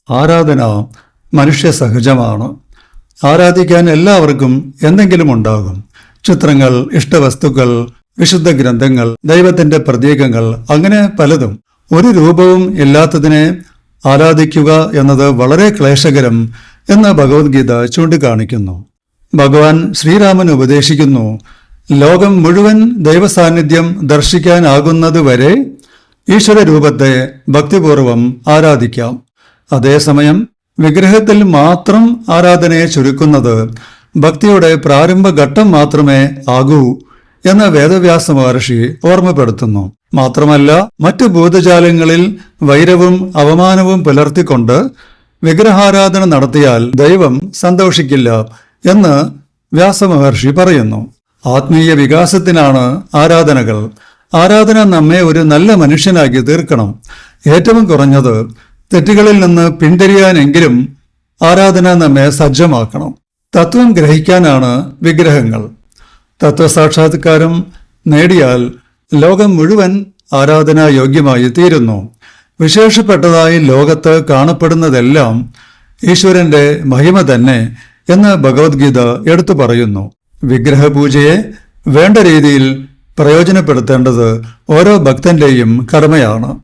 ആരാധന മനുഷ്യ സഹജമാണ്. ആരാധിക്കാൻ എല്ലാവർക്കും എന്തെങ്കിലും ഉണ്ടാകും. ചിത്രങ്ങൾ, ഇഷ്ടവസ്തുക്കൾ, വിശുദ്ധ ഗ്രന്ഥങ്ങൾ, ദൈവത്തിന്റെ പ്രതീകങ്ങൾ, അങ്ങനെ പലതും. ഒരു രൂപവും ഇല്ലാത്തതിനെ ആരാധിക്കുക എന്നത് വളരെ ക്ലേശകരം എന്ന് ഭഗവത്ഗീത ചൂണ്ടിക്കാണിക്കുന്നു. ഭഗവാൻ ശ്രീരാമൻ ഉപദേശിക്കുന്നു, ലോകം മുഴുവൻ ദൈവസാന്നിധ്യം ദർശിക്കാനാകുന്നതുവരെ ഈശ്വര രൂപത്തെ ഭക്തിപൂർവം ആരാധിക്കാം. അതേസമയം വിഗ്രഹത്തിൽ മാത്രം ആരാധനയെ ചുരുക്കുന്നത് ഭക്തിയുടെ പ്രാരംഭഘട്ടം മാത്രമേ ആകൂ എന്ന് വേദവ്യാസ മഹർഷി ഓർമ്മപ്പെടുത്തുന്നു. മാത്രമല്ല, മറ്റു ഭൂതജാലങ്ങളിൽ വൈരവും അവമാനവും പുലർത്തിക്കൊണ്ട് വിഗ്രഹാരാധന നടത്തിയാൽ ദൈവം സന്തോഷിക്കില്ല എന്ന് വ്യാസമഹർഷി പറയുന്നു. ആത്മീയ വികാസത്തിനാണ് ആരാധനകൾ. ആരാധന നമ്മെ ഒരു നല്ല മനുഷ്യനാക്കി തീർക്കണം. ഏറ്റവും കുറഞ്ഞത് തെറ്റുകളിൽ നിന്ന് പിന്തിരിയാനെങ്കിലും ആരാധന നമ്മെ സജ്ജമാക്കണം. തത്വം ഗ്രഹിക്കാനാണ് വിഗ്രഹങ്ങൾ. തത്വസാക്ഷാത്കാരം നേടിയാൽ ലോകം മുഴുവൻ ആരാധനാ യോഗ്യമായി തീരുന്നു. വിശേഷപ്പെട്ടതായി ലോകത്ത് കാണപ്പെടുന്നതെല്ലാം ഈശ്വരന്റെ മഹിമ തന്നെ എന്ന് ഭഗവത്ഗീത എടുത്തു പറയുന്നു. വിഗ്രഹപൂജയെ വേണ്ട രീതിയിൽ പ്രയോജനപ്പെടുത്തേണ്ടത് ഓരോ ഭക്തന്റെയും കടമയാണ്.